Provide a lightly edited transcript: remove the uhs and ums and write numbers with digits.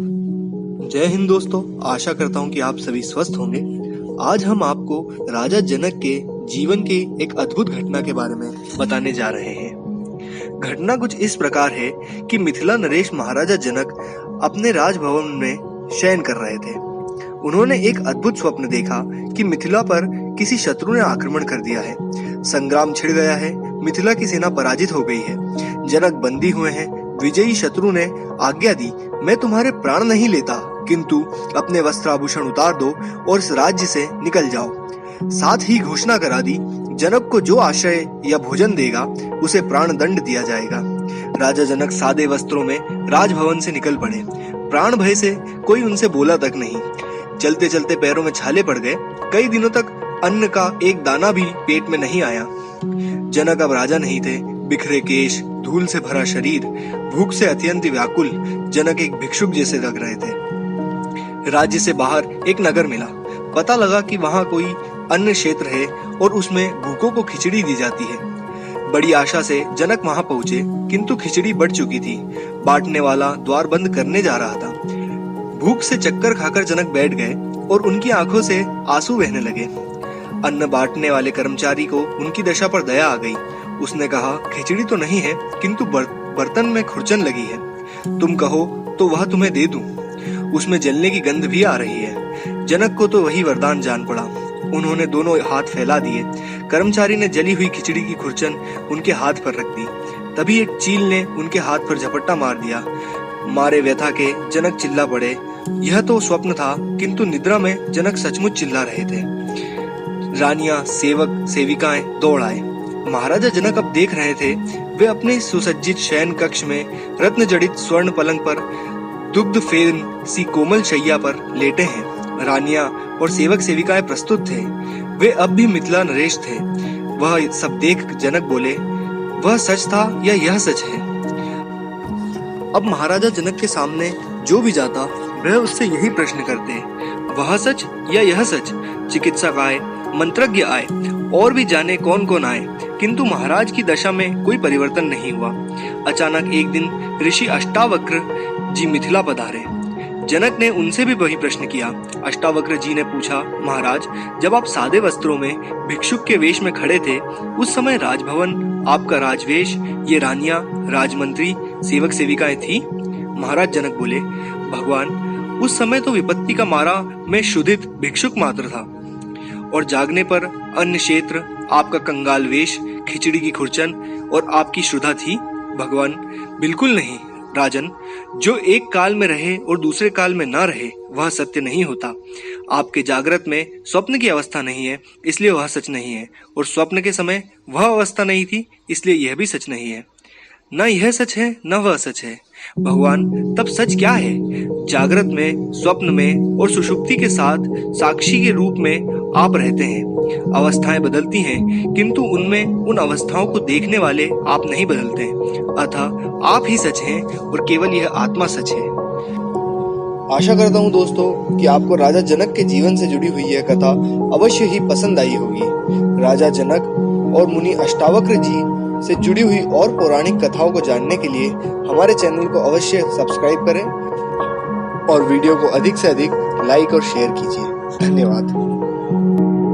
जय हिंद दोस्तों, आशा करता हूँ कि आप सभी स्वस्थ होंगे। आज हम आपको राजा जनक के जीवन की एक अद्भुत घटना के बारे में बताने जा रहे हैं। घटना कुछ इस प्रकार है कि मिथिला नरेश महाराजा जनक अपने राजभवन में शयन कर रहे थे। उन्होंने एक अद्भुत स्वप्न देखा कि मिथिला पर किसी शत्रु ने आक्रमण कर दिया है। संग्राम छिड़ गया है, मिथिला की सेना पराजित हो गई है, जनक बंदी हुए हैं। विजयी शत्रु ने आज्ञा दी, मैं तुम्हारे प्राण नहीं लेता, किंतु अपने वस्त्राभूषण उतार दो और इस राज्य से निकल जाओ। साथ ही घोषणा करा दी, जनक को जो आश्रय या भोजन देगा उसे प्राण दंड दिया जाएगा। राजा जनक सादे वस्त्रों में राजभवन से निकल पड़े। प्राण भय से कोई उनसे बोला तक नहीं। चलते चलते पैरों में छाले पड़ गए। कई दिनों तक अन्न का एक दाना भी पेट में नहीं आया। जनक अब राजा नहीं थे। बिखरे केश, धूल से भरा शरीर, भूख से अत्यंत व्याकुल जनक एक भिक्षुक जैसे लग रहे थे। राज्य से बाहर एक नगर मिला। पता लगा कि वहां कोई अन्न क्षेत्र है और उसमें भूखों को खिचड़ी दी जाती है। बड़ी आशा से जनक वहां पहुंचे, किंतु खिचड़ी बढ़ चुकी थी। बांटने वाला द्वार बंद करने जा रहा था। भूख से चक्कर खाकर जनक बैठ गए और उनकी आंखों से आंसू बहने लगे। अन्न बांटने वाले कर्मचारी को उनकी दशा पर दया आ गई। उसने कहा, खिचड़ी तो नहीं है, किंतु बर्तन में खुरचन लगी है। तुम कहो तो वह तुम्हें दे दूं। उसमें जलने की गंध भी आ रही है। जनक को तो वही वरदान जान पड़ा। उन्होंने दोनों हाथ फैला दिए। कर्मचारी ने जली हुई खिचड़ी की खुरचन उनके हाथ पर रख दी। तभी एक चील ने उनके हाथ पर झपट्टा मार दिया। मारे व्यथा के जनक चिल्ला पड़े। यह तो स्वप्न था, किंतु निद्रा में जनक सचमुच चिल्ला रहे थे। रानियां, सेवक, सेविकाएं दौड़ आए। महाराजा जनक अब देख रहे थे, वे अपने सुसज्जित शयन कक्ष में रत्न जड़ित स्वर्ण पलंग पर दुग्ध फेन सी कोमल शैया पर लेटे हैं। रानियां और सेवक सेविकाएं प्रस्तुत थे। वे अब भी मिथिला नरेश थे। वह सब देख जनक बोले, वह सच था या यह सच है? अब महाराजा जनक के सामने जो भी जाता वह उससे यही प्रश्न करते, वह सच या यह सच? चिकित्सक आए, मंत्रज्ञ आए और भी जाने कौन कौन आए, किंतु महाराज की दशा में कोई परिवर्तन नहीं हुआ। अचानक एक दिन ऋषि अष्टावक्र जी मिथिला पधारे। जनक ने उनसे भी वही प्रश्न किया। अष्टावक्र जी ने पूछा, महाराज, जब आप सादे वस्त्रों में भिक्षुक के वेश में खड़े थे, उस समय राजभवन, आपका राजवेश, ये रानियां, राजमंत्री, सेवक सेविकाएं थी? महाराज जनक बोले, भगवान, उस समय तो विपत्ति का मारा मैं शुद्धित भिक्षुक मात्र था, और जागने पर अन्न क्षेत्र, आपका कंगाल वेश, खिचड़ी की खुरचन और आपकी श्रद्धा थी? भगवान, बिल्कुल नहीं राजन। जो एक काल में रहे और दूसरे काल में ना रहे, वह सत्य नहीं होता। आपके जागृत में स्वप्न की अवस्था नहीं है, इसलिए वह सच नहीं है, और स्वप्न के समय वह अवस्था नहीं थी, इसलिए यह भी सच नहीं है। न यह सच है न वह सच है। भगवान, तब सच क्या है? जागृत में, स्वप्न में और सुषुप्ति के साथ साक्षी के रूप में आप रहते हैं। अवस्थाएं बदलती हैं, किंतु उनमें उन अवस्थाओं को देखने वाले आप नहीं बदलते। अतः आप ही सच हैं और केवल यह आत्मा सच है। आशा करता हूँ दोस्तों कि आपको राजा जनक के जीवन से जुड़ी हुई यह कथा अवश्य ही पसंद आई होगी। राजा जनक और मुनि अष्टावक्र जी से जुड़ी हुई और पौराणिक कथाओं को जानने के लिए हमारे चैनल को अवश्य सब्सक्राइब करें और वीडियो को अधिक से अधिक लाइक और शेयर कीजिए। धन्यवाद।